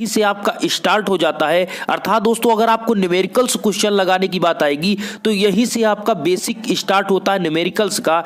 से आपका स्टार्ट हो जाता है। अर्थात दोस्तों अगर आपको न्यूमेरिकल्स क्वेश्चन लगाने की बात आएगी तो यहीं से आपका बेसिक स्टार्ट होता है न्यूमेरिकल्स का।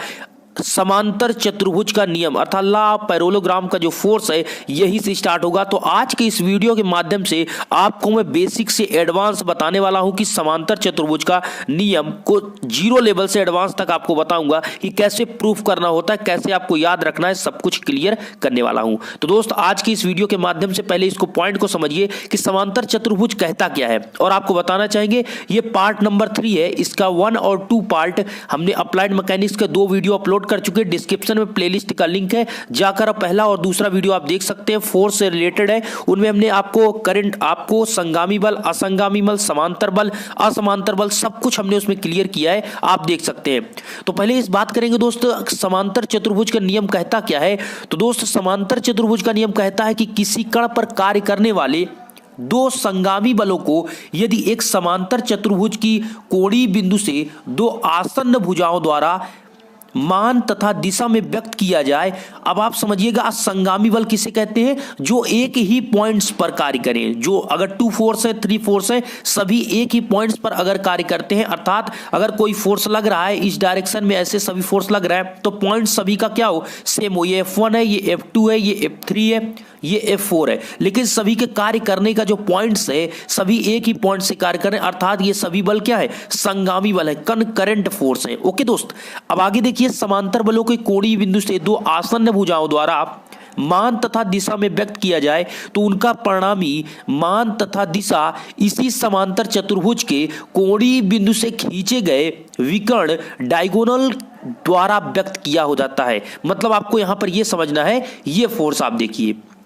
समांतर चतुर्भुज का नियम अर्थात लॉ ऑफ पैरेललोग्राम का जो फोर्स है यही से स्टार्ट होगा। तो आज के इस वीडियो के माध्यम से आपको मैं बेसिक से एडवांस बताने वाला हूं कि समांतर चतुर्भुज का नियम को जीरो लेवल से एडवांस तक आपको बताऊंगा कि कैसे प्रूफ करना होता है, कैसे आपको याद रखना है, सब कुछ क्लियर करने वाला हूं। तो दोस्त आज की इस वीडियो के माध्यम से पहले इसको पॉइंट को समझिए कि समांतर चतुर्भुज कहता क्या है और आपको बताना चाहेंगे ये पार्ट नंबर 3 है। इसका 1 और 2 पार्ट हमने अप्लाइड मैकेनिक्स के 2 वीडियो अपलोड कर चुके। डिस्क्रिप्शन में प्लेलिस्ट का लिंक है, जाकर आप पहला और दूसरा वीडियो आप देख सकते हैं, फोर्स से रिलेटेड है। उनमें हमने आपको करंट, आपको संगामी बल, असंगामी बल, समांतर बल, असमांतर बल सब कुछ हमने उसमें क्लियर किया है, आप देख सकते हैं। तो पहले इस बात करेंगे दोस्तों समांतर चतुर्भुज का नियम कहता क्या है। तो दोस्त समांतर चतुर्भुज का नियम कहता है कि किसी कण पर कार्य करने वाले दो संगामी बलों को यदि एक समांतर चतुर्भुज की कोणीय बिंदु से दो आसन्न भुजाओं द्वारा मान तथा दिशा में व्यक्त किया जाए। अब आप समझिएगा संगामी बल किसे कहते हैं, जो एक ही पॉइंट्स पर कार्य करें। जो अगर 2 फोर्स है, 3 फोर्स है, सभी एक ही पॉइंट्स पर अगर कार्य करते हैं, अर्थात अगर कोई फोर्स लग रहा है इस डायरेक्शन में, ऐसे सभी फोर्स लग रहा है तो पॉइंट सभी का क्या हो, सेम हो। ये F1 है, ये F2 है, ये F3 है, ये F4 है, लेकिन सभी के कार्य करने का जो पॉइंट्स है सभी एक ही पॉइंट से कार्य कर रहे हैं, अर्थात ये सभी बल क्या है, संगामी बल है, कनकरेंट फोर्स है। ओके दोस्त, अब आगे देखिए समांतर बलों के कोणीय बिंदु से दो आसन्न भुजाओं द्वारा मान तथा दिशा में व्यक्त किया जाए तो उनका परिणामी मान तथा दिशा इसी समांतर चतुर्भुज के कोणीय बिंदु से खींचे गए विकर्ण डायगोनल द्वारा व्यक्त किया हो जाता है। मतलब आपको यहां पर यह समझना है, ये फोर्स आप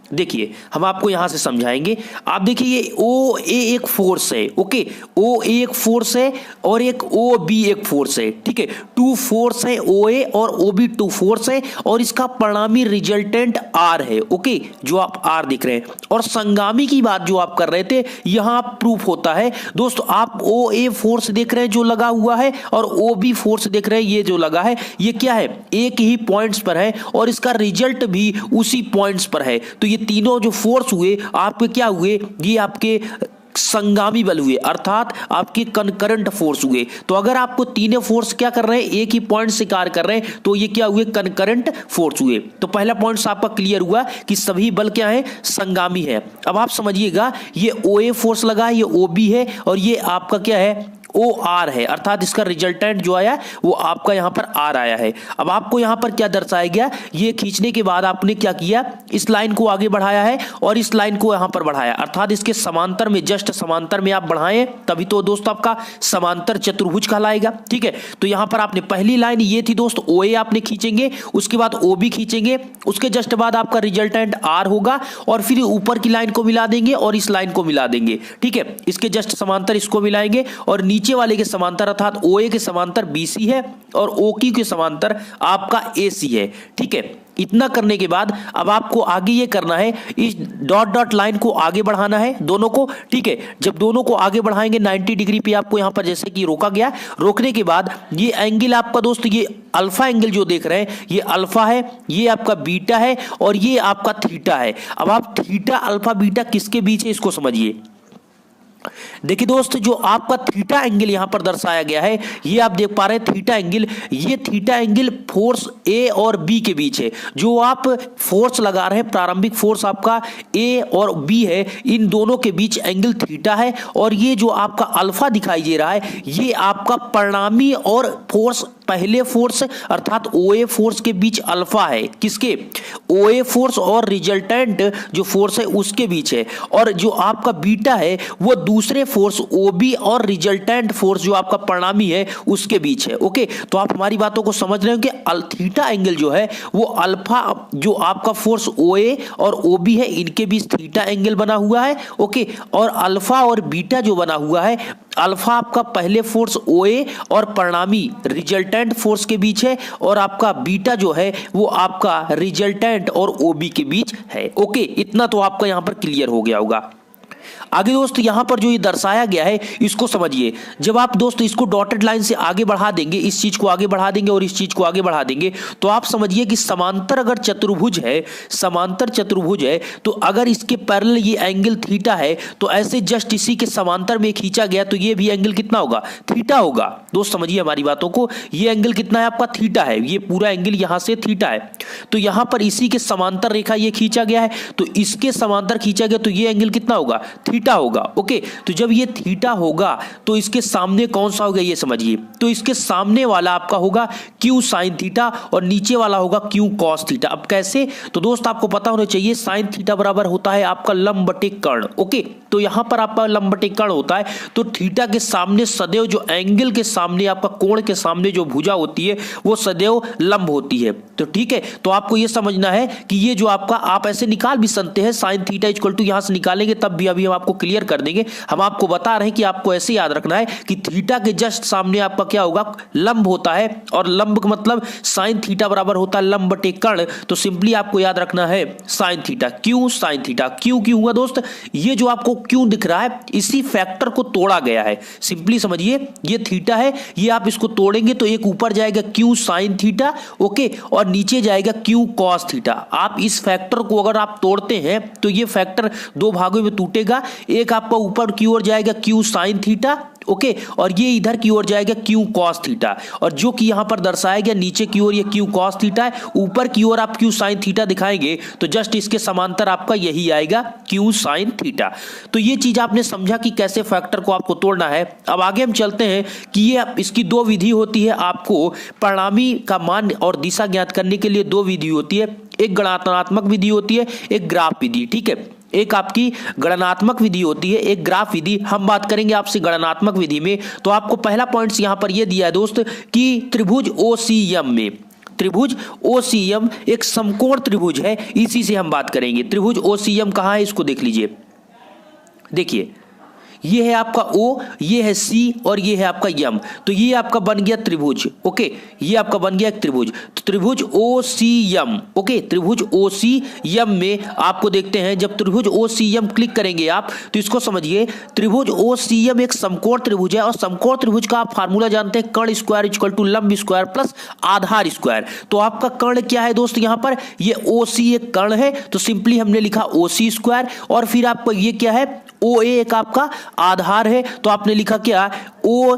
देखिए हम आपको यहां से समझाएंगे। आप देखिए ये ओ ए एक फोर्स है, ओके, ओ ए एक फोर्स है और एक ओ बी एक फोर्स है, ठीक है। 2 फोर्स है ओ ए और ओ बी 2 फोर्स है और इसका परिणामी रिजल्टेंट आर है, ओके, जो आप आर दिख रहे हैं। और संगामी की बात जो आप कर रहे थे यहां प्रूफ होता है दोस्तों। आप ओ ए फोर्स देख रहे हैं जो लगा हुआ है और ओ बी फोर्स देख रहे हैं ये जो लगा है, ये क्या है, एक ही पॉइंट्स पर है और इसका रिजल्ट भी उसी पॉइंट्स पर है। तो ये तीनों जो फोर्स हुए आपके क्या हुए, ये आपके संगामी बल हुए, अर्थात आपके कनकरेंट फोर्स हुए। तो अगर आपको तीनों फोर्स क्या कर रहे हैं, एक ही पॉइंट से कार्य कर रहे हैं, तो ये क्या हुए, कनकरेंट फोर्स हुए। तो पहला पॉइंट आपका क्लियर हुआ कि सभी बल क्या है, संगामी है। अब आप समझिएगा ये ओ ए फोर्स लगा है, ये ओ बी है और ये आपका क्या है, ओ आर है, अर्थात इसका रिजल्टेंट जो आया वो आपका यहां पर आर आया है। अब आपको यहां पर क्या दर्शाया गया, ये खींचने के बाद आपने क्या किया, इस लाइन को आगे बढ़ाया है और इस लाइन को यहां पर बढ़ाया, अर्थात इसके समांतर में, जस्ट समांतर में आप बढ़ाएं तभी तो दोस्त आपका समांतर चतुर्भुज कहलाएगा, ठीक है। तो यहां पर आपने पहली लाइन ये थी दोस्त, ओ ए आपने खींचेंगे, उसके बाद ओ बी खींचेंगे, उसके जस्ट बाद आपका रिजल्टेंट आर होगा और फिर ऊपर की लाइन को मिला देंगे और इस लाइन को मिला देंगे, ठीक है। इसके जस्ट समांतर इसको मिलाएंगे और नीचे वाले के समांतर अर्थात OA के समांतर BC है और OQ के समांतर आपका AC है, ठीक है। इतना करने के बाद अब आपको आगे ये करना है, इस डॉट डॉट लाइन को आगे बढ़ाना है दोनों को, ठीक है। जब दोनों को आगे बढ़ाएंगे 90 डिग्री पे आपको यहां पर जैसे कि रोका गया, रोकने के बाद ये एंगल आपका दोस्त, ये अल्फा एंगल जो देख रहे हैं ये अल्फा है, ये आपका बीटा है और ये आपका थीटा है। अब आप थीटा अल्फा बीटा किसके बीच है इसको समझिए। देखिए दोस्त जो आपका थीटा एंगल यहां पर दर्शाया गया है, ये आप देख पा रहे हैं थीटा एंगल, ये थीटा एंगल फोर्स ए और बी के बीच है। जो आप फोर्स लगा रहे हैं, प्रारंभिक फोर्स आपका ए और बी है, इन दोनों के बीच एंगल थीटा है। और ये जो आपका अल्फा दिखाई दे रहा है ये आपका परिणामी और फोर्स, पहले फोर्स अर्थात OA फोर्स के बीच अल्फा है, किसके, OA फोर्स और रिजल्टेंट जो फोर्स है उसके बीच है। और जो आपका बीटा है वो दूसरे फोर्स OB और रिजल्टेंट फोर्स जो आपका परिणामी है उसके बीच है, ओके। तो आप हमारी बातों को समझ रहे हो कि थीटा एंगल जो है वो अल्फा, जो आपका फोर्स OA और OB है इनके बीच थीटा एंगल बना हुआ है, ओके। और अल्फा और बीटा जो बना हुआ है, अल्फा आपका पहले फोर्स OA और परिणामी रिजल्टेंट फोर्स के बीच है और आपका बीटा जो है वो आपका रिजल्टेंट और OB के बीच है, ओके। इतना तो आपका यहां पर क्लियर हो गया होगा। आगे दोस्त यहाँ पर जो ये दर्शाया गया है इसको समझिए। जब आप दोस्त इसको डॉटेड लाइन से आगे बढ़ा देंगे, इस चीज को आगे बढ़ा देंगे और इस चीज को आगे बढ़ा देंगे, तो आप समझिए कि समांतर अगर चतुर्भुज है, समांतर चतुर्भुज है, तो अगर इसके पैरेलल ये एंगल थीटा है, तो ऐसे जस्ट इसी के समांतर में खींचा गया तो ये भी एंगल कितना होगा, थीटा होगा। दोस्त समझिए हमारी बातों को, ये एंगल कितना है आपका, थीटा है, ये पूरा एंगल यहां से थीटा है। तो यहां पर इसी के समांतर रेखा ये खींचा गया है, तो इसके समांतर खींचा गया तो ये एंगल कितना होगा, थीटा होगा। ओके, तो जब ये थीटा होगा तो इसके सामने कौन सा होगा ये समझिए। तो इसके सामने वाला आपका होगा क्यू साइन थीटा और नीचे वाला होगा क्यू कॉस थीटा। अब कैसे, तो दोस्त आपको पता होना चाहिए साइन थीटा बराबर होता है आपका लंब बटे कर्ण। ओके, तो यहां पर आपका लंब बटे कर्ण होता है, तो थीटा के सामने सदैव जो एंगल के सामने आपका कोण के सामने जो भुजा होती है वो सदैव लंब होती है। तो ठीक है, तो आपको ये समझना है कि ये जो आपका, आप ऐसे निकाल भी सकते हैं साइन थीटा इक्वल टू, यहां से निकालेंगे तब भी अभी हम आपको क्लियर कर देंगे। हम आपको बता रहे हैं कि आपको ऐसे याद रखना है कि थीटा के जस्ट सामने आपका क्या होगा, लंब होता है, और लंब का मतलब साइन थीटा बराबर होता है लंब बटे कर्ण। तो सिंपली आपको याद रखना है साइन थीटा, क्यों साइन थीटा, क्यों क्यों हुआ दोस्त, ये जो आपको क्यों दिख रहा है इसी फैक्टर को तोड़ा गया है। सिंपली समझिए, ये थीटा है, ये आप इसको तोड़ेंगे तो एक ऊपर जाएगा क्यू साइन थीटा, ओके, और नीचे जाएगा क्यू कॉस थीटा। आप इस फैक्टर को अगर आप तोड़ते हैं तो ये फैक्टर दो भागों में टूटेगा, एक आपका ऊपर की ओर जाएगा क्यू साइन थीटा, ओके, और ये इधर की ओर जाएगा क्यू कॉस थीटा, और जो कि यहां पर दर्शाया गया नीचे की ओर ये क्यू कॉस थीटा है, ऊपर की ओर आप क्यू साइन थीटा दिखाएंगे तो जस्ट इसके समांतर आपका यही आएगा क्यू साइन थीटा। तो ये चीज आपने समझा कि कैसे फैक्टर को आपको तोड़ना है। अब आगे हम चलते हैं कि ये इसकी दो विधि होती है, आपको परिणामी का मान और दिशा ज्ञात करने के लिए दो विधि होती है, एक गणनात्मक विधि होती है, एक ग्राफ विधि। ठीक है, एक आपकी गणनात्मक विधि होती है, एक ग्राफ विधि। हम बात करेंगे आपसे गणनात्मक विधि में, तो आपको पहला पॉइंट्स यहां पर यह दिया है दोस्त कि त्रिभुज ओसीएम में, त्रिभुज ओसीएम एक समकोण त्रिभुज है, इसी से हम बात करेंगे। त्रिभुज ओसीएम कहां है इसको देख लीजिए, देखिए ये है आपका O, ये है C और ये है आपका M, तो ये आपका बन गया त्रिभुज। ओके, ये आपका बन गया एक त्रिभुज, तो त्रिभुज OCM। ओके, त्रिभुज OCM में आपको देखते हैं, जब त्रिभुज OCM क्लिक करेंगे आप तो इसको समझिए, त्रिभुज OCM एक समकोण त्रिभुज है, और समकोण त्रिभुज का आप फार्मूला जानते हैं, कर्ण स्क्वायर इक्वल टू लंब स्क्वायर प्लस आधार स्क्वायर। तो आपका कर्ण क्या है दोस्त, यहाँ पर ये OC एक कर्ण है, तो सिंपली हमने लिखा OC स्क्वायर, और फिर आपका ये क्या है, OA एक आपका आधार है, तो आपने लिखा क्या, O,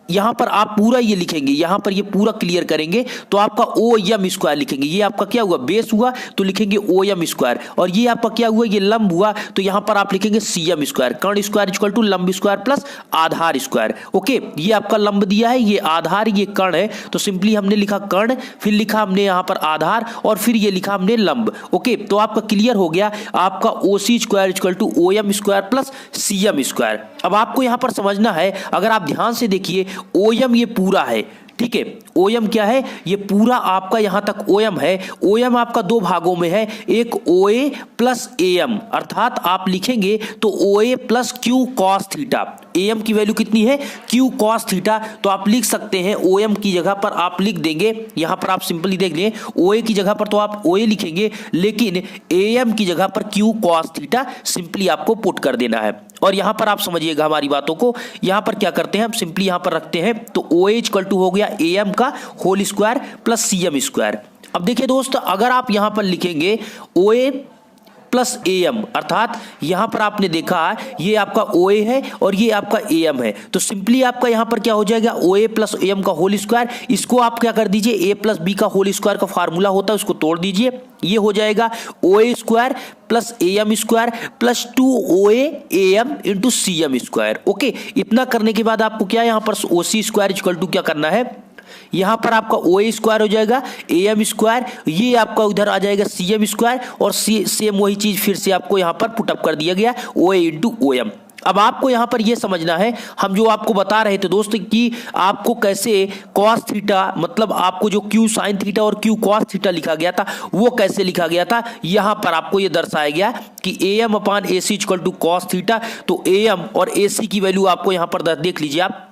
यहां पर आप पूरा ये लिखेंगे, यहां पर ये पूरा क्लियर करेंगे तो आपका OM स्क्वायर लिखेंगे। ये आपका क्या हुआ, बेस हुआ तो लिखेंगे OM स्क्वायर, और ये आपका क्या हुआ, ये लंब हुआ तो यहां पर आप लिखेंगे CM स्क्वायर, कर्ण स्क्वायर इक्वल टू लंब स्क्वायर प्लस आधार स्क्वायर। ओके, ये आपका लंब दिया है, ये आधार, ये कर्ण है, तो सिंपली हमने लिखा कर्ण, फिर लिखा हमने यहां पर आधार, और फिर ये लिखा हमने लंब। ओके, तो आपका क्लियर हो गया, आपका OC square equal to OM square plus CM square. अब आपको यहां पर समझना है, अगर आप ध्यान से देखिए, OM ये पूरा है, ठीक है, OM क्या है, ये पूरा आपका यहां तक OM है। OM आपका दो भागों में है, एक OA प्लस AM, अर्थात आप लिखेंगे तो OA plus Q cos theta. AM की वैल्यू कितनी है, Q cos थीटा, तो आप लिख सकते हैं OM की जगह पर आप लिख देंगे, यहां पर आप सिंपली देख लें, OA की जगह पर तो आप OA लिखेंगे, लेकिन AM की जगह पर Q cos थीटा सिंपली आपको पुट कर देना है। और यहां पर आप समझिएगा हमारी बातों को, यहां पर क्या करते हैं हम, सिंपली यहां पर रखते हैं, तो OA इक्वल टू हो गया AM का whole square plus CM square. अब देखिए दोस्त, अगर आप यहां पर लिखेंगे OA प्लस AM, अर्थात यहां पर आपने देखा ये आपका OA है और ये आपका AM है, तो सिंपली आपका यहां पर क्या हो जाएगा, OA प्लस AM का होल स्क्वायर, इसको आप क्या कर दीजिए, A प्लस B का होल स्क्वायर का फार्मूला होता है उसको तोड़ दीजिए, ये हो जाएगा OA square plus AM square plus 2OA AM into CM square. Okay, इतना करने के बाद आपको क्या यहां पर OC स्क्वायर इक्वल टू क्या करना है, यहां पर आपका OA स्क्वायर हो जाएगा, AM स्क्वायर, ये आपका उधर आ जाएगा CM स्क्वायर, और सेम वही चीज फिर से आपको यहां पर पुटअप कर दिया गया OA इंटू OM। अब आपको यहां पर यह समझना है, हम जो आपको बता रहे थे दोस्त कि आपको कैसे cos थीटा, मतलब आपको जो q sin थीटा और q cos थीटा लिखा गया था वो कैसे लिखा गया था, यहां पर आपको ये दर्शाया गया कि am upon AC equal to cos theta. तो am और AC की वैल्यू आपको यहां पर देख लीजिए, आप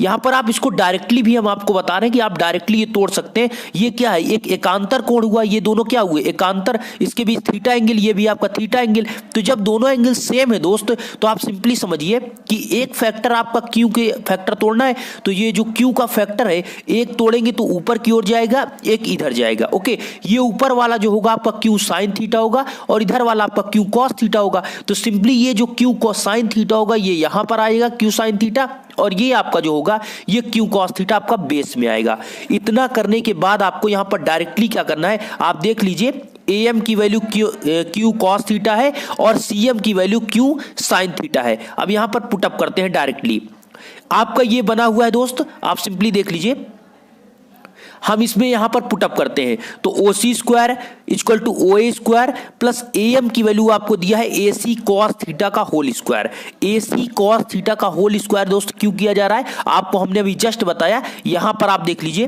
यहां पर आप इसको डायरेक्टली भी हम आपको बता रहे हैं कि आप डायरेक्टली ये तोड़ सकते हैं। ये क्या है, एक एकांतर कोण हुआ, ये दोनों क्या हुए एकांतर, इसके बीच थीटा एंगल, ये भी आपका थीटा एंगल। तो जब दोनों एंगल सेम है दोस्त, तो आप सिंपली समझिए कि एक फैक्टर आपका क्यू के फैक्टर तोड़ना है, तो ये जो क्यू का फैक्टर है एक तोड़ेंगे तो ऊपर की ओर जाएगा, एक इधर जाएगा। ओके, ये ऊपर वाला जो होगा आपका क्यू साइन थीटा होगा और इधर वाला आपका क्यू कॉस थीटा होगा। तो सिंपली ये जो क्यू कॉस साइन थीटा होगा ये यहां पर आएगा क्यू साइन थीटा, और ये आपका जो होगा ये क्यू कॉस थीटा आपका बेस में आएगा। इतना करने के बाद आपको यहां पर डायरेक्टली क्या करना है, आप देख लीजिए AM की वैल्यू क्यू कॉस थीटा है और CM की वैल्यू क्यू साइन थीटा है। अब यहां पर पुटअप करते हैं डायरेक्टली, आपका ये बना हुआ है दोस्त, आप सिंपली देख लीजिए, हम इसमें यहां पर पुटअप करते हैं तो OC square equal to OA square plus AM की वैल्यू आपको दिया है AC कॉस थीटा का whole square. AC cos theta का होल स्क्वायर दोस्त क्यों किया जा रहा है, आपको हमने अभी जस्ट बताया। यहां पर आप देख लीजिए,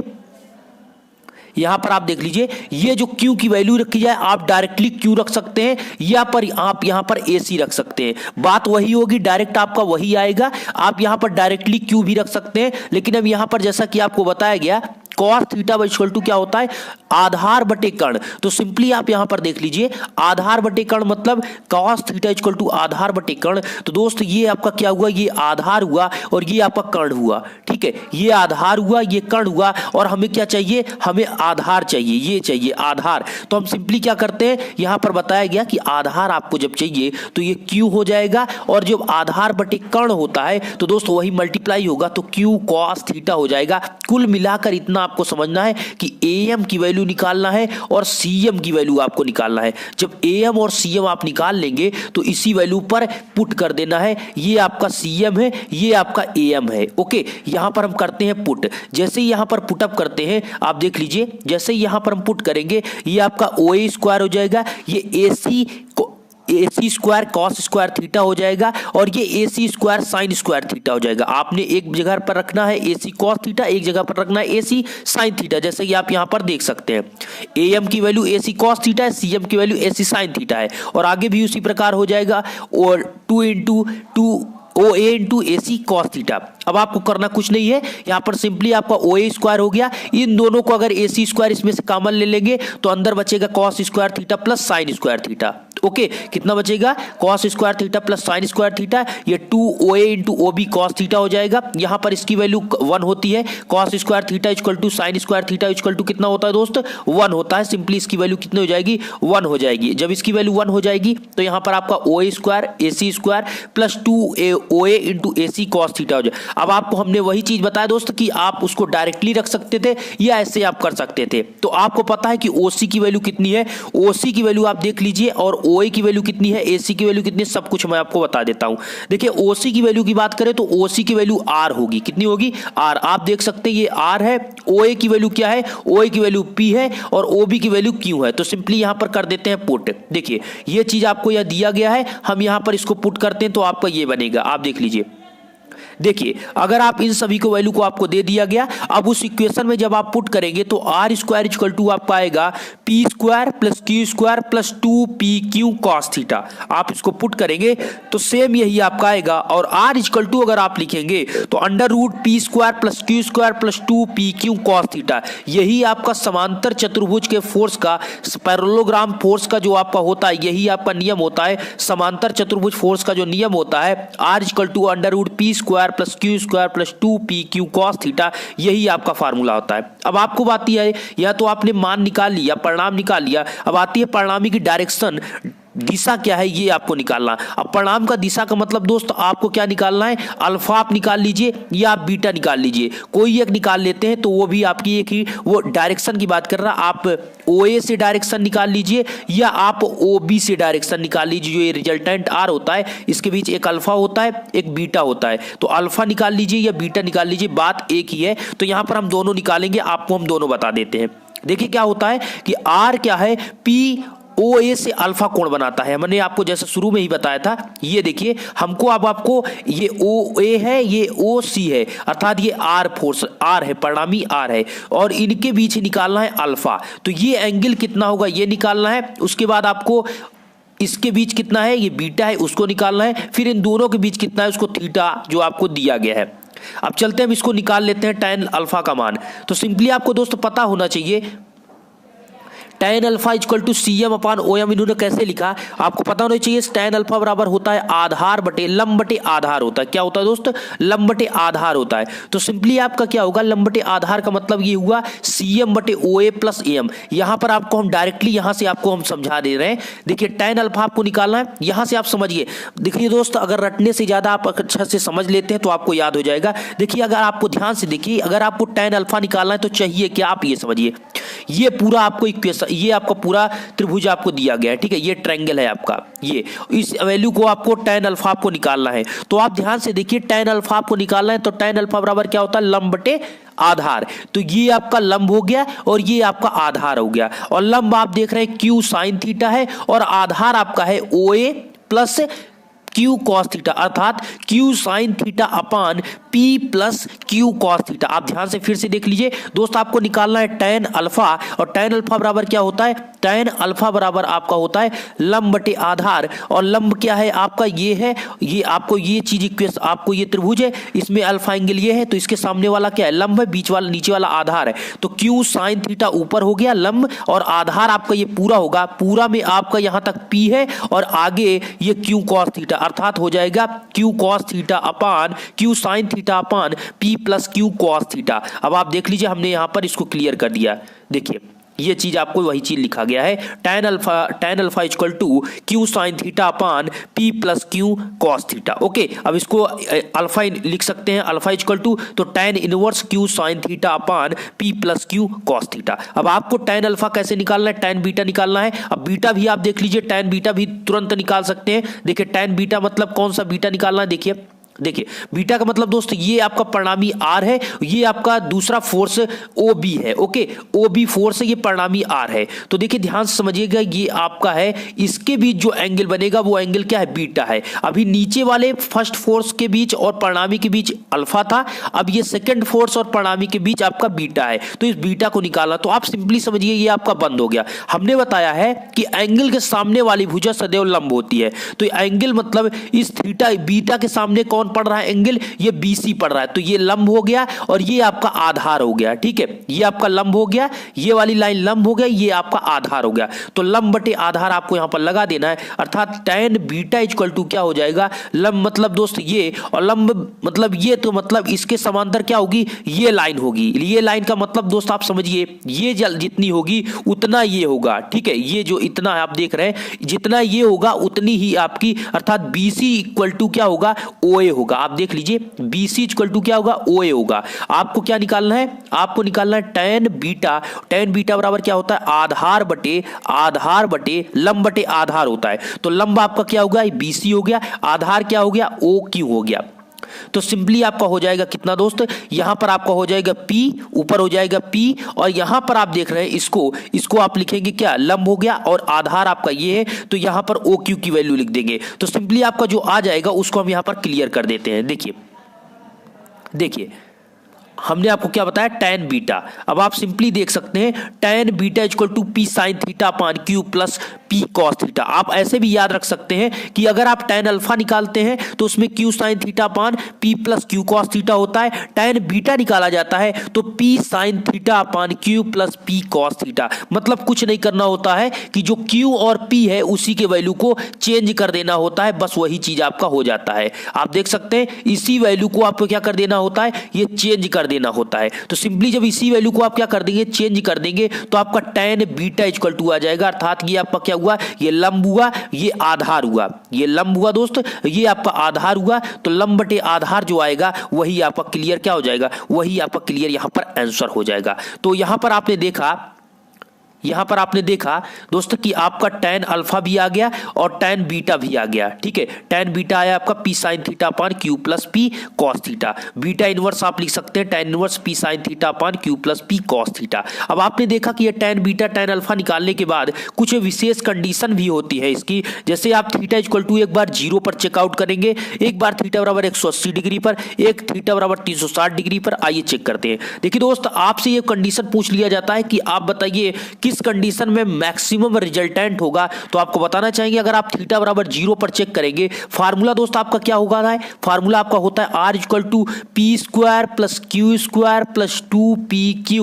यहां पर आप देख लीजिए, ये जो Q की वैल्यू रखी जाए आप डायरेक्टली Q रख सकते हैं या पर आप यहां पर AC रख सकते हैं, बात वही होगी, डायरेक्ट आपका वही आएगा। आप यहां पर डायरेक्टली Q भी रख सकते हैं, लेकिन अब यहां पर जैसा कि आपको बताया गया कॉस थीटा इक्वल टू क्या होता है, आधार बटे कर्ण। तो सिंपली आप यहां पर देख लीजिए, आधार बटे कर्ण मतलब कॉस थीटा इक्वल टू आधार बटे कर्ण। तो दोस्त ये आपका क्या हुआ, ये आधार हुआ और ये आपका कर्ण हुआ। ठीक है, ये आधार हुआ, ये कर्ण हुआ, और हमें क्या चाहिए, हमें आधार चाहिए, ये चाहिए आधार। तो हम सिंपली क्या करते हैं, यहां पर बताया गया कि आधार आपको जब चाहिए तो ये क्यू हो जाएगा, और जब आधार बटे कर्ण होता है तो दोस्त वही मल्टीप्लाई होगा, तो क्यू कॉस थीटा हो जाएगा। कुल मिलाकर इतना आपको समझना है कि AM की वैल्यू निकालना है और CM की वैल्यू आपको निकालना है। जब AM और CM आप निकाल लेंगे तो इसी वैल्यू पर पुट कर देना है, ये आपका CM है, ये आपका AM है। ओके, यहां पर हम करते हैं पुट, जैसे ही यहां पर पुटअप करते हैं आप देख लीजिए, जैसे ही यहां पर हम पुट करेंगे ये आपका OA स्क्वायर हो जाएगा, ये AC square cos square theta हो जाएगा, और ये AC square sine square theta हो जाएगा। आपने एक जगह पर रखना है AC कॉस थीटा, एक जगह पर रखना है AC साइन थीटा, जैसे कि आप यहां पर देख सकते हैं। AM की वैल्यू AC कॉस थीटा है, CM की वैल्यू AC साइन थीटा है, और आगे भी उसी प्रकार हो जाएगा, और 2 into 2 OA into AC cos theta. अब आपको करना कुछ नहीं है, यहां पर सिंपली आपका OA स्क्वायर हो गया, इन दोनों को अगर AC स्क्वायर इसमें से कॉमन ले लेंगे तो अंदर बचेगा cos square theta plus sign square theta. Okay, कितना बचेगा, cos square theta plus sign square theta, ये 2OA into OB cos theta हो जाएगा। यहां पर इसकी वैल्यू 1 होती है, cos square theta equal to sine square theta equal to कितना होता है दोस्त, 1 होता है। सिंपली इसकी वैल्यू कितनी हो जाएगी, 1 हो जाएगी। जब इसकी वैल्यू 1 हो जाएगी तो यहां पर आपका OA square AC square plus 2OA into AC cos theta हो जाए। अब आपको हमने वही चीज बताया दोस्त कि आप उसको डायरेक्टली रख सकते थे या ऐसे आप कर सकते थे। तो आपको पता है कि OC की वैल्यू कितनी है, OC की वैल्यू आप देख लीजिए, और OA की वैल्यू कितनी है, AC की वैल्यू कितनी है, सब कुछ मैं आपको बता देता हूं। देखिए OC की वैल्यू की बात करें तो OC की वैल्यू R होगी, कितनी होगी, R। आप देख सकते हैं ये R है। OA की वैल्यू क्या है, OA की वैल्यू P है, और OB की वैल्यू Q है। तो सिंपली यहां पर कर देते हैं पुट। देखिए ये चीज आपको यह दिया गया है, हम यहां पर इसको पुट करते हैं तो आपका ये बनेगा, आप देख लीजिए। देखिए अगर आप इन सभी को वैल्यू को आपको दे दिया गया, अब उस इक्वेशन में जब आप पुट करेंगे तो R स्क्वायर इक्वल टू आपका आएगा P square plus Q square plus 2PQ cos theta. आप इसको पुट करेंगे तो सेम यही आपका आएगा, और R इक्वल टू अगर आप लिखेंगे तो under root P square plus Q square plus 2PQ cos theta. यही आपका समांतर चतुर्भुज के फोर्स का, पैरेललोग्राम फोर्स का जो आपका होता है, यही आपका नियम होता है। समांतर चतुर्भुज फोर्स का जो नियम होता है, R equal to under root P square plus Q square plus 2PQ cos theta, यही आपका फार्मूला होता है। अब आपको बात यह है, या तो आपने मान निकाल लिया, परिणाम निकाल लिया, अब आती है परिणामी की डायरेक्शन, दिशा क्या है ये आपको निकालना। अब परिणाम का दिशा का मतलब दोस्त आपको क्या निकालना है, अल्फा आप निकाल लीजिए या आप बीटा निकाल लीजिए, कोई एक निकाल लेते हैं तो वो भी आपकी एक ही, वो डायरेक्शन की बात कर रहा, आप OA से डायरेक्शन निकाल लीजिए या आप OB से डायरेक्शन निकाल लीजिए। जो ये रिजल्टेंट R होता है इसके बीच एक अल्फा होता है एक बीटा होता है, तो अल्फा निकाल लीजिए या बीटा निकाल लीजिए, बात एक ही है। तो यहां पर हम दोनों निकालेंगे, आपको हम दोनों बता देते हैं। देखिए क्या होता है कि R क्या है, P OA से अल्फा कोण बनाता है। मैंने आपको जैसे शुरू में ही बताया था, ये देखिए हमको अब आपको ये OA है, ये OC है, अर्थात ये R फोर्स R है, परिणामी R है, और इनके बीच निकालना है अल्फा। तो ये एंगल कितना होगा ये निकालना है। उसके बाद आपको इसके बीच कितना है, ये बीटा है, उसको निकालना है। फिर इन दोनों के बीच कितना है, उसको थीटा जो आपको दिया गया है। अब चलते हैं, हम इसको निकाल लेते हैं tan अल्फा का मान। तो सिंपली आपको दोस्तों पता होना चाहिए tan alpha equal to CM upon OM। इन्होंने कैसे लिखा आपको पता होना चाहिए। tan अल्फा बराबर होता है आधार बटे लंब बटे आधार होता है। क्या होता है दोस्त, लंब बटे आधार होता है। तो सिंपली आपका क्या होगा, लंब बटे आधार का मतलब ये हुआ CM बटे OA प्लस AM। यहां पर आपको हम डायरेक्टली यहां से आपको हम समझा दे रहे हैं। देखिए tan अल्फा आपको निकालना है, यहां से आप समझिए। देखिए दोस्त, अगर रटने से ज्यादा आप अच्छा से समझ लेते हैं तो आपको याद हो जाएगा। देखिए अगर आपको ध्यान से देखिए, अगर आपको tan अल्फा निकालना है तो चाहिए क्या, आप ये समझिए, ये पूरा आपको इक्वेशन, ये आपका पूरा त्रिभुज आपको दिया गया है, ठीक है, ये ट्रायंगल है आपका, ये इस वैल्यू को आपको tan अल्फा आपको निकालना है। तो आप ध्यान से देखिए, tan अल्फा आपको निकालना है तो tan अल्फा बराबर क्या होता है, लंब बटे आधार। तो ये आपका लंब हो गया और ये आपका आधार हो गया। और लंब आप देख रहे हैं Q sin थीटा है और आधार आपका है OA plus Q cos theta, अर्थात Q sin theta upon P plus Q cos theta. आप ध्यान से फिर से देख लीजिए दोस्त, आपको निकालना है tan अल्फा, और tan अल्फा बराबर क्या होता है, tan अल्फा बराबर आपका होता है लंब बटे आधार। और लंब क्या है आपका, ये है, ये आपको ये चीज इक्वेशन, आपको ये त्रिभुज है, इसमें अल्फा एंगल ये है, तो इसके सामने वाला क्या है, लंब है, बीच वाला नीचे वाला आधार है। तो Q sin थीटा ऊपर हो गया लंब, और आधार आपका ये पूरा होगा, पूरा में आपका यहां तक P है और आगे ये Q cos थीटा, अर्थात हो जाएगा Q cos theta upon Q sin theta upon P plus Q cos theta. अब आप देख लीजिए, हमने यहां पर इसको क्लियर कर दिया। देखिए ये चीज आपको वही चीज लिखा गया है, tan alpha equal to Q sin theta upon P plus Q cos theta. Okay, अब इसको अल्फा लिख सकते हैं, अल्फा इक्वल टू तो tan inverse Q sin theta upon P plus Q cos theta. अब आपको tan अल्फा कैसे निकालना है, tan बीटा निकालना है। अब बीटा भी आप देख लीजिए, tan बीटा भी तुरंत निकाल सकते हैं। देखिए tan बीटा मतलब कौन सा बीटा निकालना है, देखिए बीटा का मतलब दोस्त ये आपका परिणामी R है, ये आपका दूसरा फोर्स OB है। ओके, OB फोर्स है, ये परिणामी R है। तो देखिए ध्यान से समझिएगा, ये आपका है, इसके बीच जो एंगल बनेगा वो एंगल क्या है, बीटा है। अभी नीचे वाले फर्स्ट फोर्स के बीच और परिणामी के बीच अल्फा था, अब ये सेकंड फोर्स और परिणामी के बीच आपका बीटा है। तो इस बीटा को निकाला, तो आप सिंपली समझिए ये आपका बंद हो गया। हमने बताया है कि एंगल के सामने वाली भुजा सदैव लंब होती है। तो एंगल मतलब इस थीटा बीटा के सामने कौन पड़ रहा है एंगल, ये BC पड़ रहा है, तो ये लंब हो गया और ये आपका आधार हो गया। ठीक है, ये आपका लंब हो गया, ये वाली लाइन लंब हो गया, ये आपका आधार हो गया। तो लंब बटे आधार आपको यहां पर लगा देना है, अर्थात tan बीटा इक्वल टू क्या हो जाएगा, लंब मतलब दोस्त ये, और लंब मतलब ये, तो मतलब इसके समांतर क्या होगी, ये लाइन होगी। ये लाइन का मतलब दोस्त आप समझिए, ये जितनी होगी उतना ये होगा। ठीक है, ये जो इतना आप देख रहे हैं, जितना ये होगा उतनी ही आपकी, अर्थात BC इक्वल टू क्या होगा, OA होगा। आप देख लीजिए BC इक्वल टू क्या होगा, OA होगा। आपको क्या निकालना है, आपको निकालना है tan बीटा बराबर क्या होता है, आधार बटे लंब बटे आधार होता है। तो लंब आपका क्या होगा, BC हो गया, आधार क्या हो गया, OQ हो गया। तो सिंपली आपका हो जाएगा कितना दोस्त, यहां पर आपका हो जाएगा P, ऊपर हो जाएगा P, और यहां पर आप देख रहे हैं इसको आप लिखेंगे क्या, लंब हो गया, और आधार आपका ये है, तो यहां पर OQ की वैल्यू लिख देंगे। तो सिंपली आपका जो आ जाएगा उसको हम यहां पर क्लियर कर देते हैं। देखिए हमने आपको क्या बताया, tan बीटा। अब आप सिंपली देख सकते हैं tan beta equal to P sin theta upon Q plus P cos theta. आप ऐसे भी याद रख सकते हैं कि अगर आप tan अल्फा निकालते हैं तो उसमें Q sin theta upon P plus Q cos theta होता है। tan बीटा निकाला जाता है तो P sin theta upon Q plus P cos theta. मतलब कुछ नहीं करना होता है कि जो Q और P है उसी के वैल्यू को चेंज कर देना होता है, बस वही चीज आपका हो जाता है। आप देख सकते हैं इसी वैल्यू को आपको क्या कर देना होता है, ये चेंज कर देना होता है। तो सिंपली जब इसी वैल्यू को आप क्या कर देंगे, चेंज कर देंगे, तो आपका tan बीटा इक्वल टू आ जाएगा, अर्थात ये आपका क्या हुआ, ये लंब हुआ, ये आधार हुआ, ये लंब हुआ दोस्त, ये आपका आधार हुआ। तो लंब बटे आधार जो आएगा वही आपका क्लियर क्या हो जाएगा, वही आपका क्लियर यहां पर आंसर हो जाएगा। तो यहां पर आपने देखा यहाँ पर आपने देखा दोस्तों कि आपका tan अल्फा भी आ गया और tan बीटा भी आ गया। ठीक है, tan बीटा आया आपका p sin theta upon q plus p cos theta. Beta inverse आप लिख सकते हैं tan inverse p sin theta upon q plus p cos theta. अब आपने देखा कि ये tan बीटा tan अल्फा निकालने के बाद कुछ विशेष कंडीशन भी होती है इसकी, जैसे आप थीटा इक्वल टू एक बार 0 पर चेकआउट करेंगे, एक बार थीटा बराबर 180 डिग्री पर, एक थीटा बराबर 360 डिग्री पर। आइए चेक करते हैं। देखिए दोस्त, आपसे ये कंडीशन पूछ लिया जाता है कि आप बताइए किस कंडीशन में मैक्सिमम रिजल्टेंट होगा, तो आपको बताना चाहेंगे अगर आप थीटा बराबर 0 पर चेक करेंगे, फार्मूला दोस्त आपका क्या होगा है, फार्मूला आपका होता है r equal to P square plus Q square plus 2pq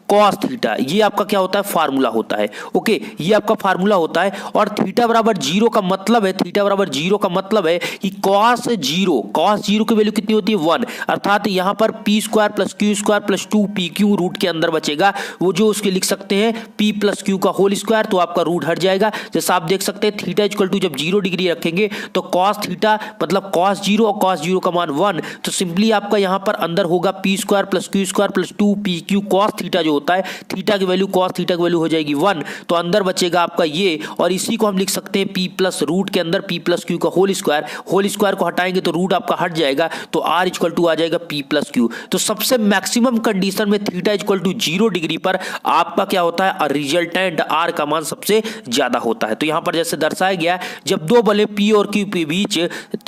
cos theta. ये आपका क्या होता है, फार्मूला होता है। ओके, ये आपका फार्मूला होता है। और थीटा बराबर 0 का मतलब है, थीटा बराबर 0 का मतलब है कि cos 0 की वैल्यू कितनी होती है 1, अर्थात यहां पर p square plus Q square plus 2pq root के अंदर बचेगा, वो जो उसके लिख सकते हैं p प्लस क्यू का होल स्क्वायर, तो आपका रूट हट जाएगा। जैसा आप देख सकते हैं थीटा इक्वल टू जब 0 डिग्री रखेंगे तो cos थीटा मतलब cos 0 और cos 0 का मान 1, तो सिंपली आपका यहां पर अंदर होगा p square plus Q square plus 2pq cos theta जो होता है, थीटा की वैल्यू cos थीटा की वैल्यू हो जाएगी 1, तो अंदर बचेगा आपका ये, और इसी को हम लिख सकते हैं p प्लस रूट के अंदर p प्लस क्यू का होल स्क्वायर को हटाएंगे तो रूट आपका हट जाएगा, तो r इक्वल टू आ जाएगा p प्लस क्यू। तो सबसे मैक्सिमम कंडीशन में थीटा इक्वल टू 0 डिग्री पर आपका क्या होता है, रिजल्टेंट r का मान सबसे ज्यादा होता है। तो यहां पर जैसे दर्शाया गया, जब दो बले p और q के बीच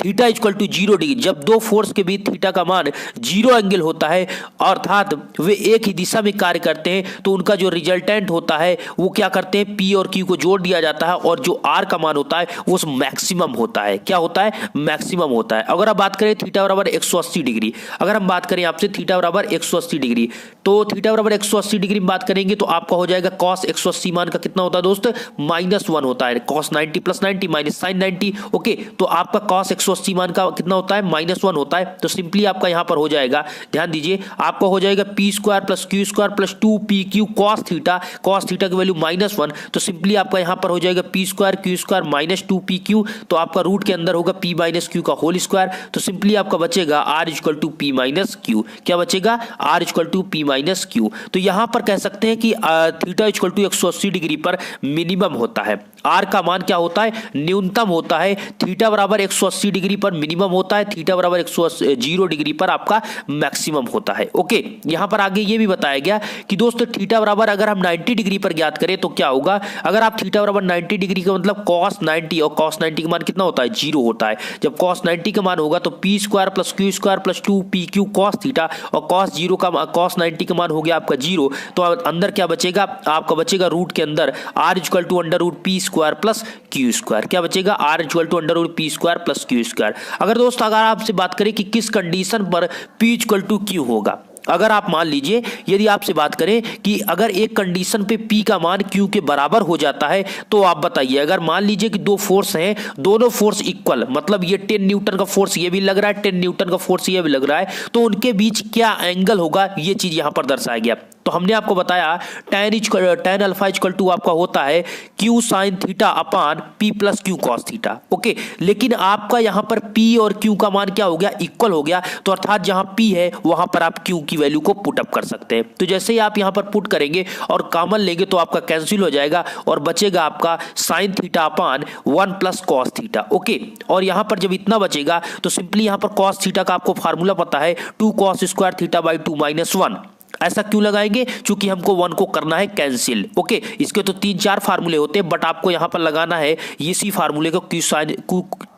थीटा इक्वल टू 0 डिग्री, जब दो फोर्स के बीच थीटा का मान 0 एंगल होता है, अर्थात वे एक ही दिशा में कार्य करते हैं, तो उनका जो रिजल्टेंट होता है वो क्या करते हैं, p और q को जोड़ दिया जाता है और जो r का मान होता है वो मैक्सिमम होता है। क्या होता है, मैक्सिमम होता है। अगर आप बात करें थीटा बराबर 180 डिग्री, अगर हम बात करें आपसे थीटा बराबर 180 डिग्री, तो थीटा बराबर 180 डिग्री में बात करेंगे तो आपका हो जाएगा cos 180 मान का कितना होता है दोस्त, -1 होता है, cos 90 plus 90 minus sin 90। Okay, तो आपका cos 180 मान का कितना होता है, -1 होता है। तो सिंपली आपका यहां पर हो जाएगा, ध्यान दीजिए, आपका हो जाएगा p square plus Q square plus 2pq cos theta की वैल्यू -1, तो सिंपली आपका यहां पर हो जाएगा p square Q square minus 2pq, तो आपका रूट के अंदर होगा p माइनस क्यू का होल स्क्वायर, तो सिंपली आपका बचेगा r equal to p minus Q. क्या बचेगा, r equal to p minus Q. तो यहां पर कह सकते हैं कि थीटा इक्वल टू 180 डिग्री पर मिनिमम होता है, r का मान क्या होता है, न्यूनतम होता है। थीटा बराबर 180 डिग्री पर मिनिमम होता है, थीटा बराबर 0 डिग्री पर आपका मैक्सिमम होता है। ओके, यहां पर आगे ये भी बताया गया कि दोस्तों थीटा बराबर अगर हम 90 डिग्री पर ज्ञात करें तो क्या होगा, अगर आप थीटा बराबर 90 डिग्री का मतलब cos 90, और cos 90 का मान कितना होता है, 0 होता है। जब cos 90 का मान होगा तो p square plus Q square plus 2pq cos theta, और cos 90 का मान हो गया आपका 0, तो अंदर क्या बचेगा, आपका बचेगा रूट के अंदर r equal to under root p square plus Q square. क्या बचेगा, r equal to under root p square plus Q square. अगर दोस्त अगर आपसे बात करें कि किस कंडीशन पर p इक्वल टू q होगा, अगर आप मान लीजिए यदि आपसे बात करें कि अगर एक कंडीशन पे P का मान Q के बराबर हो जाता है, तो आप बताइए, अगर मान लीजिए कि दो फोर्स हैं, दोनों फोर्स इक्वल, मतलब ये 10 न्यूटन का फोर्स ये भी लग रहा है, 10 न्यूटन का फोर्स ये भी लग रहा है, तो उनके बीच क्या एंगल होगा, ये चीज यहां पर दर्शाया गया। तो हमने आपको बताया tan अल्फा इक्वल टू आपका होता है Q sine theta upon P plus Q cos theta. Okay, लेकिन आपका यहां पर P और Q का मान क्या हो गया, इक्वल हो गया, तो अर्थात जहां P है वहां पर आप Q की वैल्यू को पुट अप कर सकते हैं। तो जैसे ही आप यहां पर पुट करेंगे और कॉमन लेंगे तो आपका कैंसिल हो जाएगा और बचेगा आपका साइन थीटा अपान 1 प्लस कॉस थीटा। ओके, और यहां पर जब इतना बचेगा तो सिंपली यहां पर कॉस थीटा का आपको फार्मूला पता है 2 cos square theta by 2 minus 1। ऐसा क्यों लगाएंगे, क्योंकि हमको 1 को करना है कैंसिल। ओके, इसके तो 3-4 फार्मूले होते हैं, बट आपको यहां पर लगाना है इसी फार्मूले को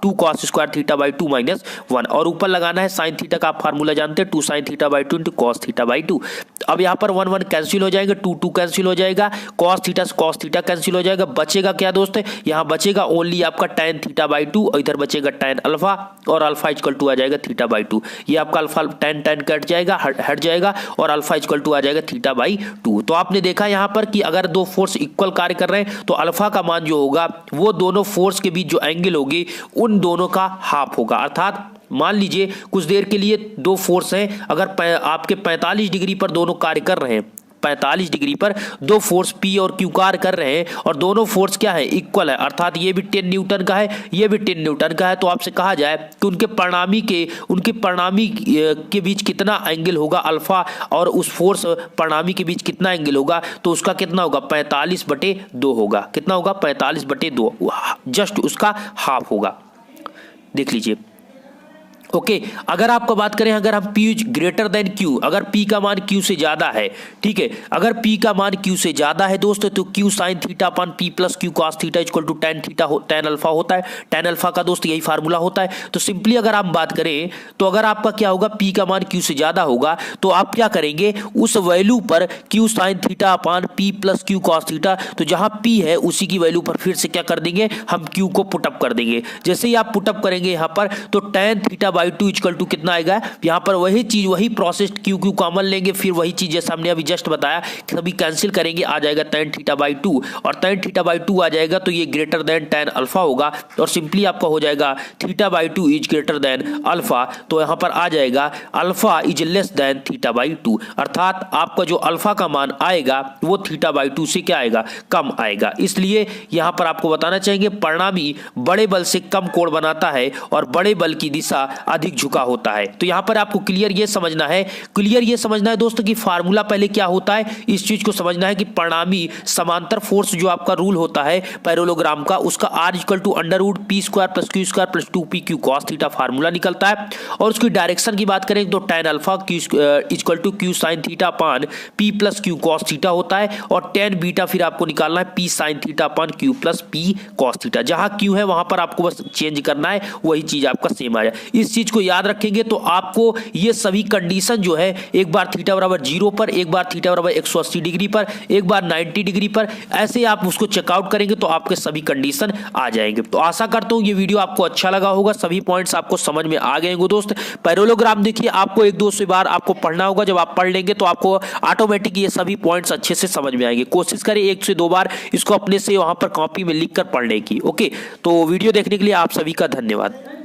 2 cos square theta by 2 minus 1, और ऊपर लगाना है साइन थीटा का आप फार्मूला जानते हैं 2 sine theta by 2 into cos theta by 2। अब यहाँ पर 1 कैंसिल हो जाएगा, 2 कैंसिल हो जाएगा, कॉस थीटा कैंसिल हो जाएगा, बचेगा क्या दोस्त, यहाँ बचेगा ओनली आपका tan थीटा बाई 2, और इधर बचेगा tan अल्फा, और अल्फा इक्वल टू आ जाएगा थीटा बाई 2। ये आपका अल्फा tan कट जाएगा, हट जाएगा, और अल्फा इक्वल टू आ जाएगा थीटा बाई 2। तो आपने देखा यहाँ पर कि अगर दो फोर्स इक्वल कार्य कर रहे हैं तो अल्फा का मान जो होगा वो दोनों फोर्स के बीच जो एंगल होगी उन दोनों का हाफ होगा। अर्थात मान लीजिए कुछ देर के लिए दो फोर्स हैं, अगर आपके 45 डिग्री पर दोनों कार्य कर रहे हैं 45 डिग्री पर दो फोर्स P और Q कार्य कर रहे हैं और दोनों फोर्स क्या है, इक्वल है, अर्थात ये भी 10 न्यूटन का है, ये भी 10 न्यूटन का है। तो आपसे कहा जाए कि उनके परिणामी के बीच कितना एंगल होगा अल्फा, और उस फोर्स परिणामी के बीच कितना एंगल होगा, तो उसका कितना होगा 45/2 होगा। कितना होगा 45/2, जस्ट उसका हाफ होगा। देख लीजिए। ओके, अगर आपको बात करें, अगर हम P ग्रेटर देन Q, अगर P का मान Q से ज्यादा है, ठीक है, अगर P का मान Q से ज्यादा है दोस्तों, तो Q sine theta upon P plus Q cos theta equal to tan alpha होता है। tan अल्फा का दोस्त यही फार्मूला होता है। तो सिंपली अगर आप बात करें तो अगर आपका क्या होगा, P का मान Q से ज्यादा होगा तो आप क्या करेंगे, उस वैल्यू पर Q sine theta upon P plus Q cos theta, तो जहां P है उसी की वैल्यू पर फिर से क्या कर देंगे, हम Q को पुटअप कर देंगे। जैसे ही आप पुटअप करेंगे यहाँ पर, तो tan theta by 2 equal to कितना आएगा, यहाँ पर वही चीज, वही प्रोसेस, Q कॉमन लेंगे, फिर वही चीज जैसा हमने अभी जस्ट बताया, सभी कैंसिल करेंगे, आ जाएगा tan थीटा बाई 2, और tan थीटा बाई 2 आ जाएगा तो ये ग्रेटर देन tan अल्फा होगा, और सिंपली आपका हो जाएगा theta by 2 is greater than alpha. तो यहाँ पर आ जाएगा alpha is less than theta by 2, अर्थात आपका जो अल्फा का मान आएगा वो थीटा बाई 2 से क्या आएगा, कम आएगा। इसलिए यहाँ पर आपको बताना चाहिए परिणामी बड़े बल से कम कोण बनाता है और बड़े बल की दिशा अधिक झुका होता है। तो यहां पर आपको क्लियर ये समझना है दोस्तों कि फार्मूला पहले क्या होता है, इस चीज को समझना है कि परिणामी समांतर फोर्स जो आपका रूल होता है पैरेललोग्राम का, उसका R equal to under P square plus Q square plus 2PQ cos theta formula निकलता है। और उसकी डायरेक्शन की बात करें तो tan alpha equal to Q sine theta upon P plus Q cos theta होता है, और tan बीटा फिर आपको निकालना है P sign theta upon Q plus P cos theta. जहां Q है वहां पर आपको बस चेंज करना है, वही चीज आपका सेम आ जाए। इस चीज को याद रखेंगे तो आपको ये सभी कंडीशन जो है, एक बार थीटा बराबर 0 पर, एक बार थीटा बराबर 180 डिग्री पर, एक बार 90 डिग्री पर, ऐसे आप उसको चेकआउट करेंगे तो आपके सभी कंडीशन आ जाएंगे। तो आशा करता हूं ये वीडियो आपको अच्छा लगा होगा, सभी पॉइंट्स आपको समझ में आ गए होंगे दोस्त। पैरेललोग्राम देखिए, आपको एक दो बार आपको पढ़ना होगा, जब आप पढ़ लेंगे तो आपको ऑटोमेटिक ये सभी पॉइंट्स अच्छे से समझ में आएंगे। कोशिश करें 1 से 2 बार इसको अपने से वहां पर कॉपी में लिख कर पढ़ने की। ओके, तो वीडियो देखने के लिए आप सभी का धन्यवाद।